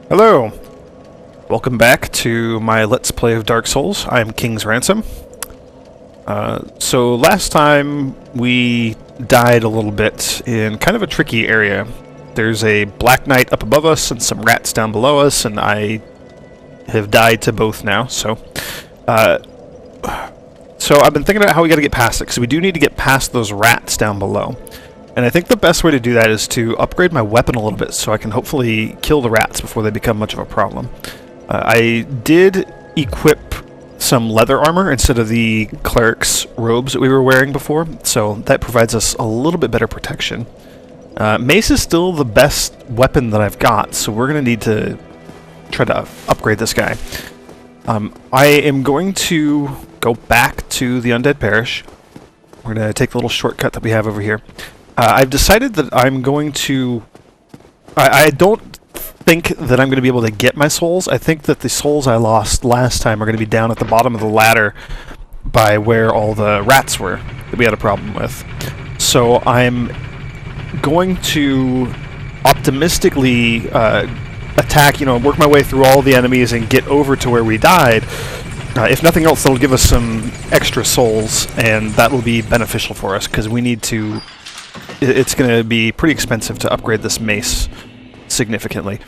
Hello! Welcome back to my Let's Play of Dark Souls. I'm King's Ransom. So last time we died a little bit in kind of a tricky area. There's a Black Knight up above us and some rats down below us, and I have died to both now, so I've been thinking about how we gotta get past it, because we do need to get past those rats down below. And I think the best way to do that is to upgrade my weapon a little bit so I can hopefully kill the rats before they become much of a problem. I did equip some leather armor instead of the cleric's robes that we were wearing before, so that provides us a little bit better protection. Mace is still the best weapon that I've got, so we're going to need to try to upgrade this guy. I am going to go back to the Undead Parish. We're going to take the little shortcut that we have over here. I've decided that I'm going to... I don't think that I'm going to be able to get my souls. I think that the souls I lost last time are going to be down at the bottom of the ladder by where all the rats were that we had a problem with. So I'm going to optimistically attack, work my way through all the enemies and get over to where we died. If nothing else, that'll give us some extra souls, and that will be beneficial for us, because we need to... It's going to be pretty expensive to upgrade this mace significantly.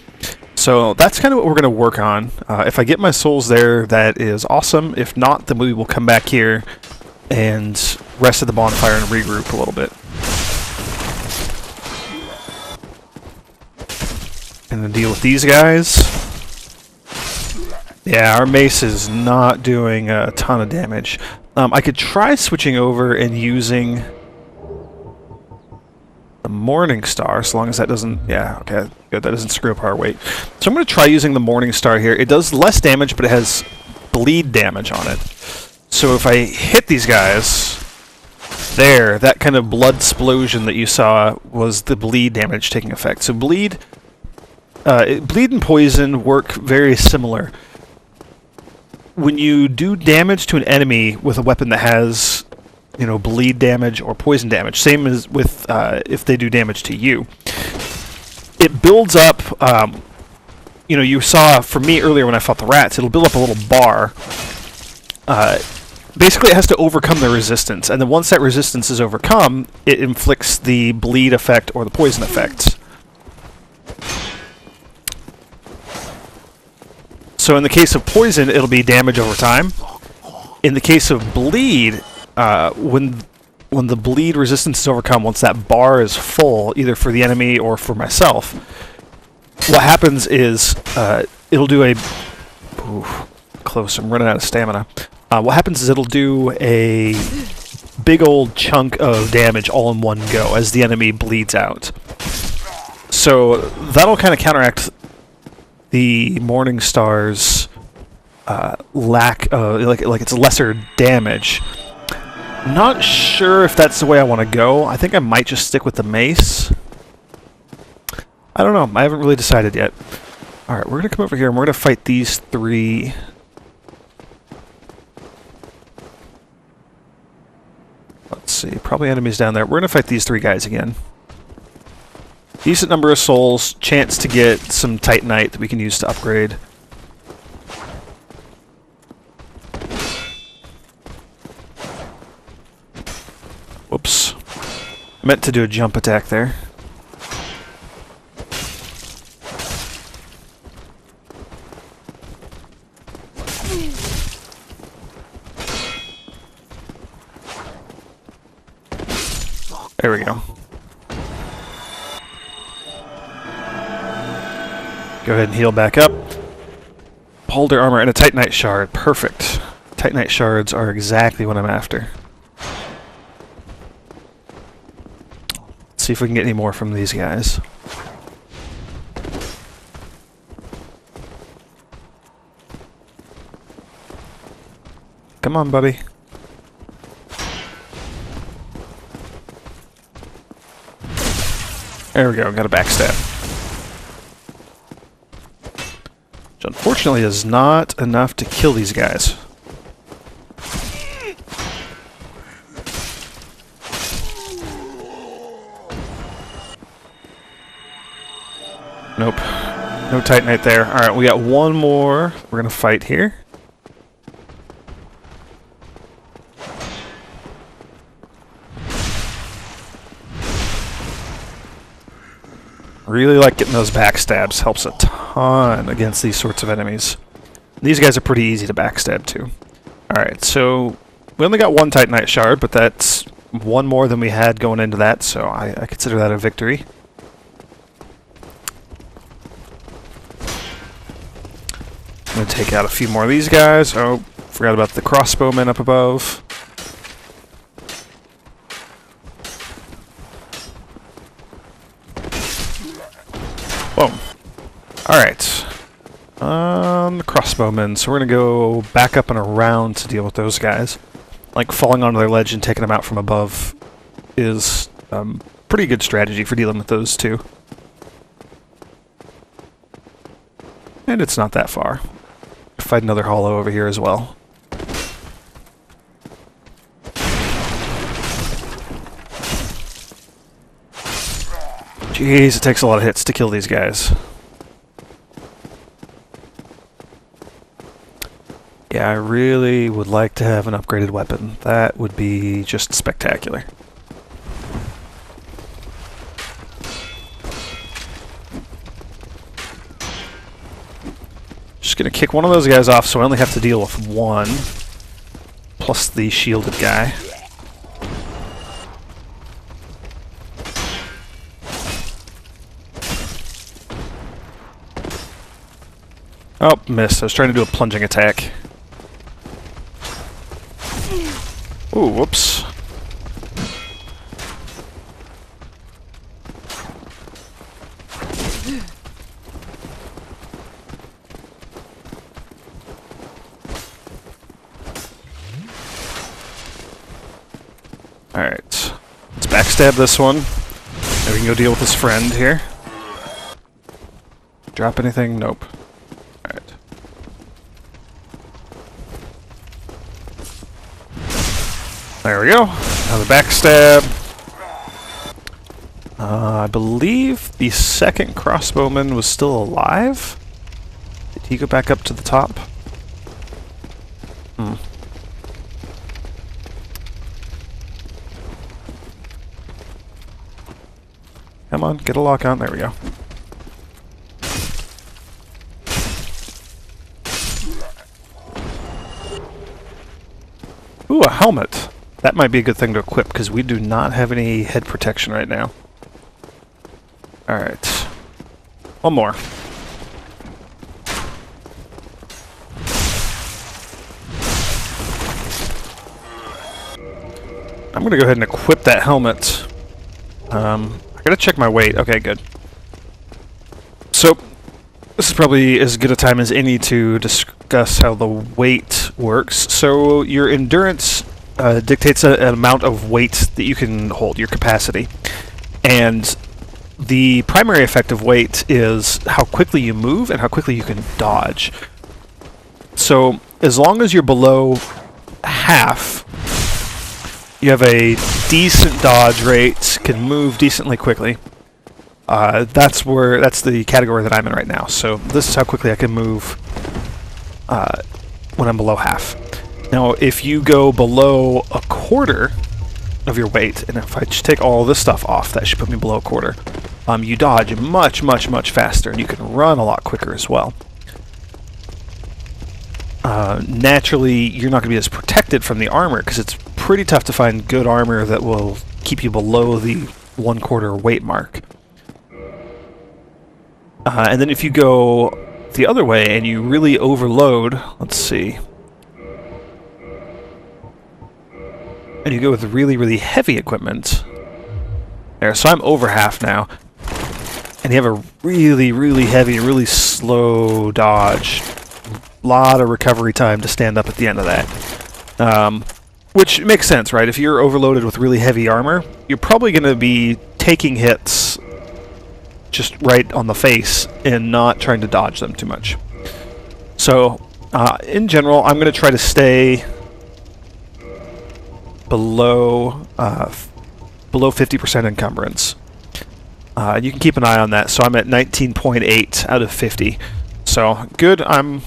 So that's kind of what we're going to work on. If I get my souls there, that is awesome. If not, then we will come back here and rest at the bonfire and regroup a little bit. And then deal with these guys. Yeah, our mace is not doing a ton of damage. I could try switching over and using the Morning Star, so long as that doesn't... Yeah, okay, good, that doesn't screw up our weight. So I'm going to try using the Morning Star here. It does less damage, but it has bleed damage on it. So if I hit these guys... There, that kind of blood explosion that you saw was the bleed damage taking effect. So bleed... bleed and poison work very similar. When you do damage to an enemy with a weapon that has... bleed damage or poison damage. Same as with if they do damage to you. It builds up, you saw from me earlier when I fought the rats, it'll build up a little bar. Basically, it has to overcome the resistance, and then once that resistance is overcome, it inflicts the bleed effect or the poison effect. So in the case of poison, it'll be damage over time. In the case of bleed, when the bleed resistance is overcome, once that bar is full, either for the enemy or for myself, what happens is it'll do a... Ooh, close, I'm running out of stamina. What happens is it'll do a big old chunk of damage all in one go as the enemy bleeds out. So that'll kind of counteract the Morning Star's lack of... like it's lesser damage. Not sure if that's the way I want to go. I think I might just stick with the mace. I don't know. I haven't really decided yet. Alright, we're going to come over here and we're going to fight these three. Let's see. Probably enemies down there. We're going to fight these three guys again. Decent number of souls. Chance to get some Titanite that we can use to upgrade. Whoops. I meant to do a jump attack there. There we go. Go ahead and heal back up. Polder armor and a Titanite shard. Perfect. Titanite shards are exactly what I'm after. See if we can get any more from these guys. Come on, buddy. There we go, got a backstab. Which unfortunately is not enough to kill these guys. Nope. No Titanite there. Alright, we got one more we're gonna fight here. Really like getting those backstabs. Helps a ton against these sorts of enemies. These guys are pretty easy to backstab too. Alright, so we only got one Titanite shard, but that's one more than we had going into that, so I consider that a victory. I'm going to take out a few more of these guys. Oh, forgot about the crossbowmen up above. Boom. Alright. The crossbowmen. So we're going to go back up and around to deal with those guys. Like, falling onto their ledge and taking them out from above is pretty good strategy for dealing with those two. And it's not that far. Fight another hollow over here as well. Jeez, it takes a lot of hits to kill these guys. Yeah, I really would like to have an upgraded weapon. That would be just spectacular. Just gonna kick one of those guys off so I only have to deal with one. Plus the shielded guy. Oh, missed. I was trying to do a plunging attack. Ooh, whoops. Alright. Let's backstab this one. Now we can go deal with his friend here. Drop anything? Nope. Alright. There we go. Another backstab. I believe the second crossbowman was still alive. Did he go back up to the top? Hmm. Come on, get a lock on. There we go. Ooh, a helmet. That might be a good thing to equip, because we do not have any head protection right now. Alright. One more. I'm going to go ahead and equip that helmet. I gotta check my weight. Okay, good. So, this is probably as good a time as any to discuss how the weight works. So, your endurance dictates an amount of weight that you can hold, your capacity. And the primary effect of weight is how quickly you move and how quickly you can dodge. So, as long as you're below half, you have a decent dodge rate, can move decently quickly. That's the category that I'm in right now. So this is how quickly I can move when I'm below half. Now, if you go below a quarter of your weight, and if I just take all this stuff off, that should put me below a quarter, you dodge much, much, much faster, and you can run a lot quicker as well. Naturally, you're not going to be as protected from the armor, because it's pretty tough to find good armor that will keep you below the 1/4 weight mark. And then if you go the other way and you really overload, let's see, and you go with really, really heavy equipment, there, so I'm over half now, and you have a really, really heavy, really slow dodge. Lot of recovery time to stand up at the end of that. Which makes sense, right? If you're overloaded with really heavy armor, you're probably going to be taking hits just right on the face and not trying to dodge them too much. So, in general, I'm going to try to stay below 50% encumbrance. You can keep an eye on that. So I'm at 19.8 out of 50. So good. I'm,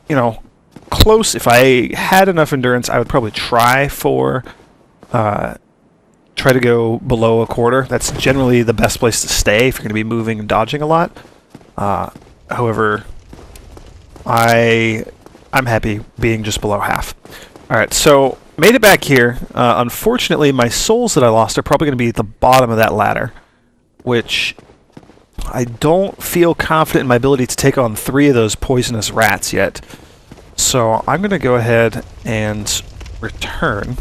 you know, close. If I had enough endurance, I would probably try to go below a quarter. That's generally the best place to stay if you're going to be moving and dodging a lot. However, I'm happy being just below half. Alright, so made it back here. Unfortunately, my souls that I lost are probably going to be at the bottom of that ladder, which I don't feel confident in my ability to take on 3 of those poisonous rats yet. So I'm going to go ahead and return.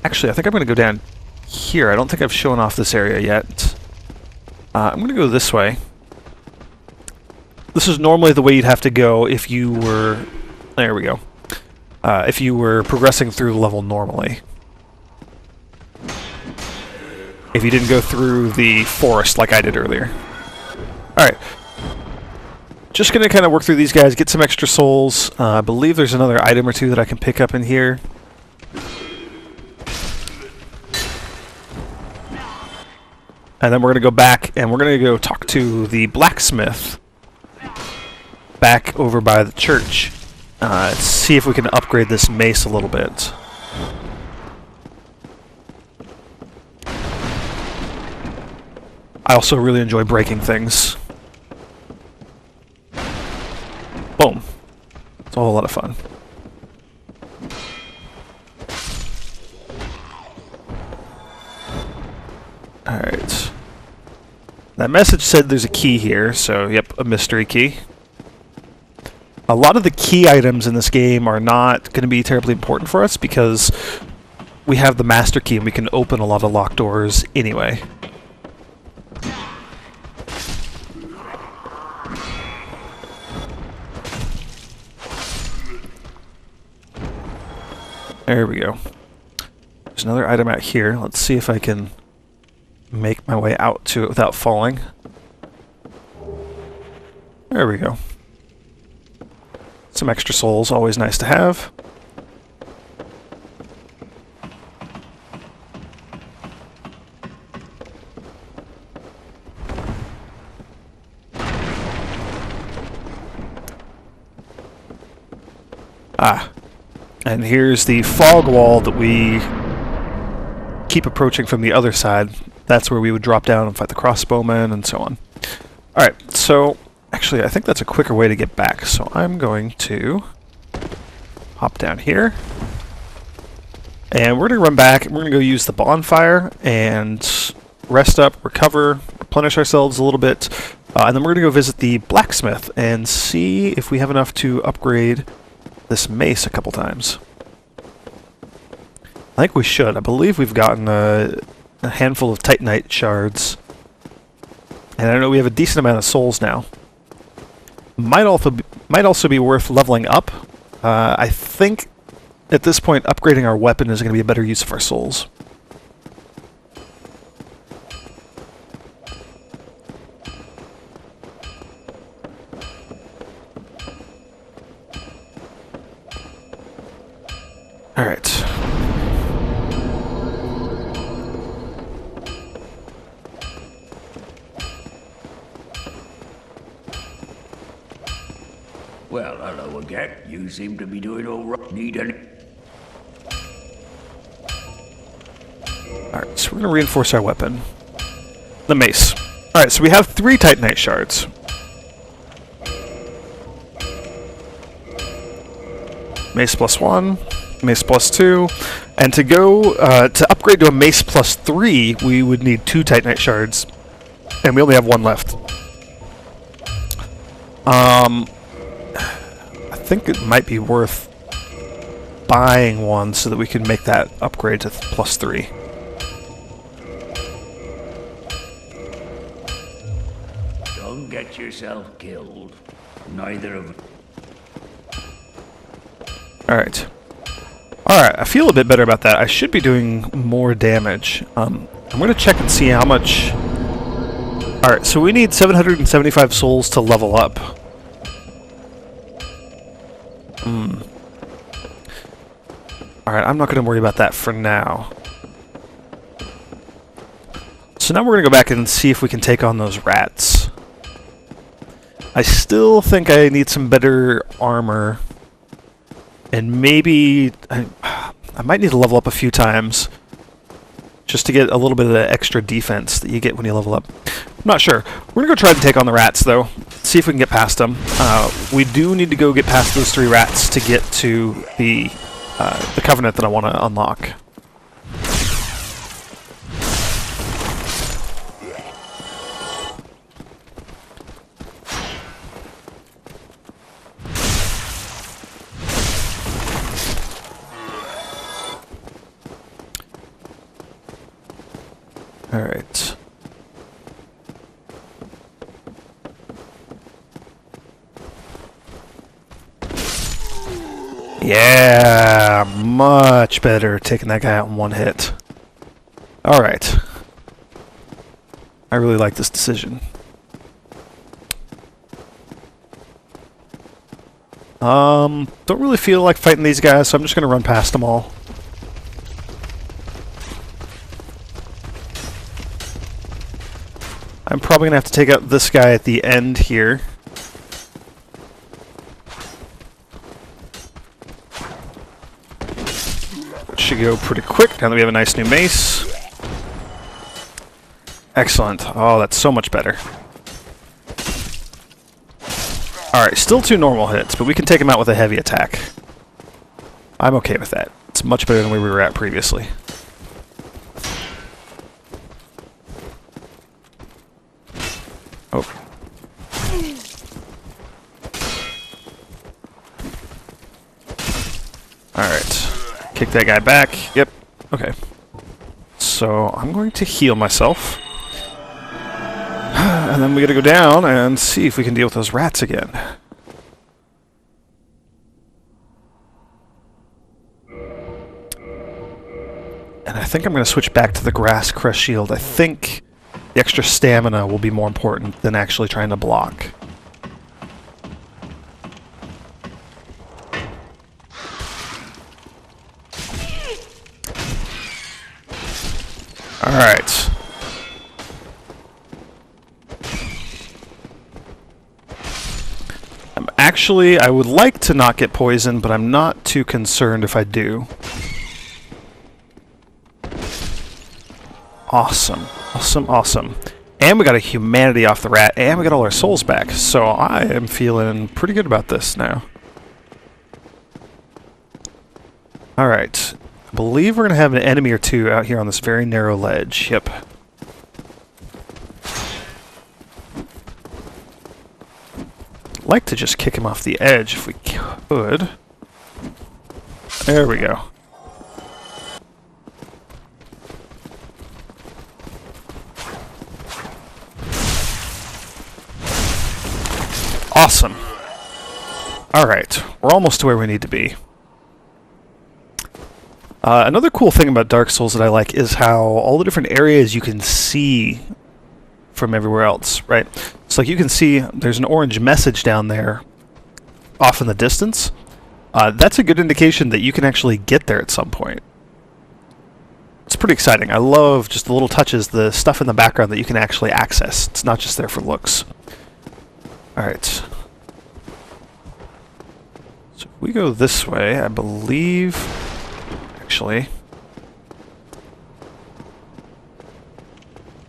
Actually, I think I'm going to go down here. I don't think I've shown off this area yet. I'm going to go this way. This is normally the way you'd have to go if you were... There we go. If you were progressing through the level normally. If you didn't go through the forest like I did earlier. Alright. Just going to kind of work through these guys, get some extra souls. I believe there's another item or two that I can pick up in here. And then we're going to go back and we're going to go talk to the blacksmith back over by the church. See if we can upgrade this mace a little bit. I also really enjoy breaking things. Boom. It's a whole lot of fun. Alright. That message said there's a key here, so yep, a mystery key. A lot of the key items in this game are not going to be terribly important for us because we have the master key and we can open a lot of locked doors anyway. There we go. There's another item out here. Let's see if I can make my way out to it without falling. There we go. Some extra souls, always nice to have. Ah. And here's the fog wall that we keep approaching from the other side. That's where we would drop down and fight the crossbowmen and so on. Alright, so actually I think that's a quicker way to get back. So I'm going to hop down here. And we're going to run back and we're going to go use the bonfire and rest up, recover, replenish ourselves a little bit. And then we're going to go visit the blacksmith and see if we have enough to upgrade this mace a couple times. I think we should. I believe we've gotten a handful of Titanite shards. And I know we have a decent amount of souls now. Might also be worth leveling up. I think at this point upgrading our weapon is going to be a better use of our souls. Alright. Well, hello again. You seem to be doing all right. Need any... Alright, so we're going to reinforce our weapon. The mace. Alright, so we have 3 Titanite shards. Mace +1, mace +2, and to go, to upgrade to a mace +3, we would need 2 Titanite shards, and we only have 1 left. I think it might be worth buying one so that we can make that upgrade to +3. Don't get yourself killed. Neither of... Alright. Alright, I feel a bit better about that. I should be doing more damage. I'm going to check and see how much... Alright, so we need 775 souls to level up. Alright, I'm not going to worry about that for now. So now we're going to go back and see if we can take on those rats. I still think I need some better armor. And maybe... I might need to level up a few times. Just to get a little bit of the extra defense that you get when you level up. I'm not sure. We're going to go try to take on the rats, though. See if we can get past them. We do need to go get past those 3 rats to get to the covenant that I want to unlock. Alright. Yeah, much better taking that guy out in one hit. Alright. I really like this decision. Don't really feel like fighting these guys, so I'm just gonna run past them all. I'm probably gonna have to take out this guy at the end here. Should go pretty quick now that we have a nice new mace. Excellent. Oh, that's so much better. Alright, still 2 normal hits, but we can take him out with a heavy attack. I'm okay with that. It's much better than where we were at previously. Oh. Alright. Kick that guy back. Yep. Okay. So, I'm going to heal myself. And then we gotta go down and see if we can deal with those rats again. And I think I'm gonna switch back to the grass crest shield. I think the extra stamina will be more important than actually trying to block. Alright. Actually, I would like to not get poisoned, but I'm not too concerned if I do. Awesome. Awesome, awesome. And we got a humanity off the rat, and we got all our souls back. So I am feeling pretty good about this now. Alright. I believe we're going to have an enemy or 2 out here on this very narrow ledge. Yep. I'd like to just kick him off the edge if we could. There we go. Awesome. Alright, we're almost to where we need to be. Another cool thing about Dark Souls that I like is how all the different areas you can see from everywhere else, right? So like you can see there's an orange message down there off in the distance. That's a good indication that you can actually get there at some point. It's pretty exciting. I love just the little touches, the stuff in the background that you can actually access. It's not just there for looks. Alright. So if we go this way, I believe... Actually.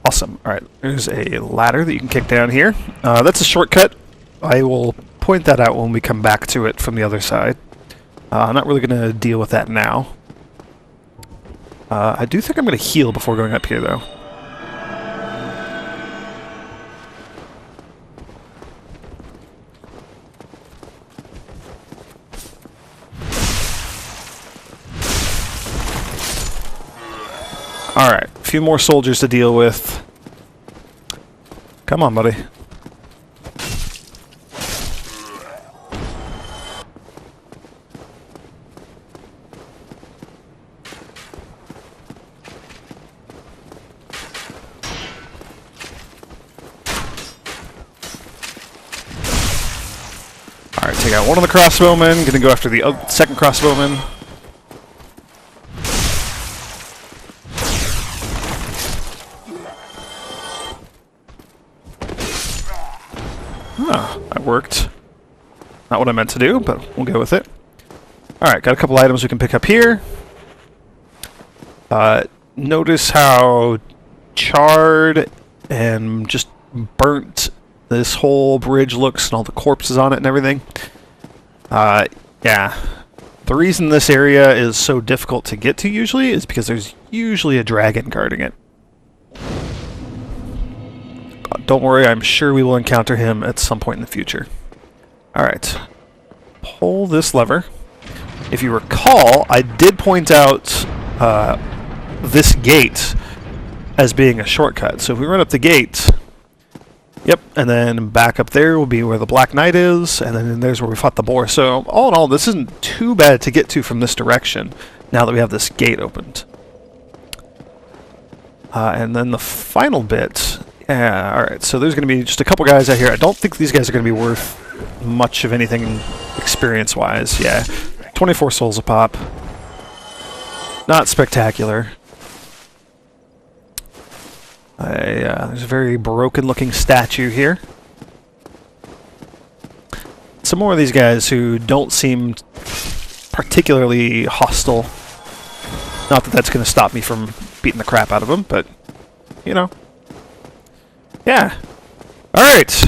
Awesome. Alright, there's a ladder that you can kick down here. That's a shortcut. I will point that out when we come back to it from the other side. I'm not really going to deal with that now. I do think I'm going to heal before going up here, though. Alright, a few more soldiers to deal with. Come on, buddy. Alright, take out one of the crossbowmen. Gonna go after the second crossbowman. Ah, that worked. Not what I meant to do, but we'll go with it. Alright, got a couple items we can pick up here. Notice how charred and just burnt this whole bridge looks and all the corpses on it and everything. Yeah. The reason this area is so difficult to get to usually is because there's usually a dragon guarding it. Don't worry, I'm sure we will encounter him at some point in the future. Alright. Pull this lever. If you recall, I did point out this gate as being a shortcut. So if we run up the gate, yep, and then back up there will be where the Black Knight is, and then there's where we fought the boar. So all in all, this isn't too bad to get to from this direction now that we have this gate opened. And then the final bit, yeah, alright, so there's going to be just a couple guys out here. I don't think these guys are going to be worth much of anything experience-wise. Yeah, 24 souls a pop. Not spectacular. There's a very broken-looking statue here. Some more of these guys who don't seem particularly hostile. Not that that's going to stop me from beating the crap out of them, but, you know. Yeah. Alright.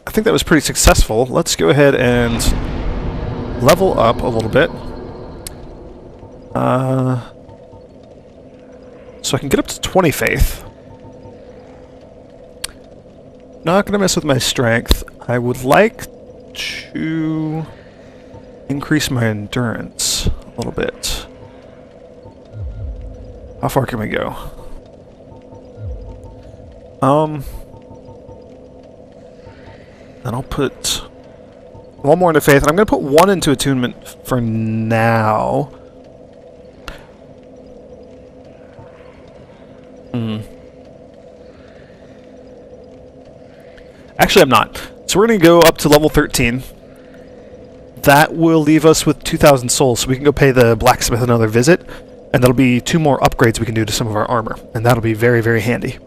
I think that was pretty successful. Let's go ahead and level up a little bit. So I can get up to 20 faith. Not going to mess with my strength. I would like to increase my endurance a little bit. How far can we go? Then I'll put one more into faith, and I'm going to put one into attunement for now. Actually, I'm not. So we're going to go up to level 13. That will leave us with 2,000 souls, so we can go pay the blacksmith another visit, and that'll be 2 more upgrades we can do to some of our armor, and that'll be very, very handy.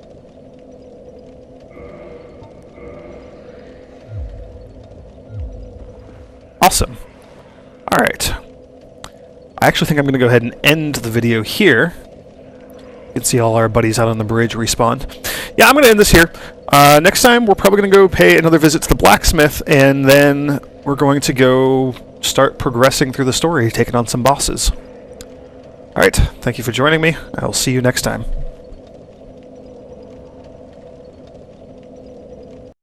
Awesome. Alright. I actually think I'm going to go ahead and end the video here. You can see all our buddies out on the bridge respawn. Yeah, I'm going to end this here. Next time, we're probably going to go pay another visit to the blacksmith, and then we're going to go start progressing through the story, taking on some bosses. Alright, thank you for joining me. I'll see you next time.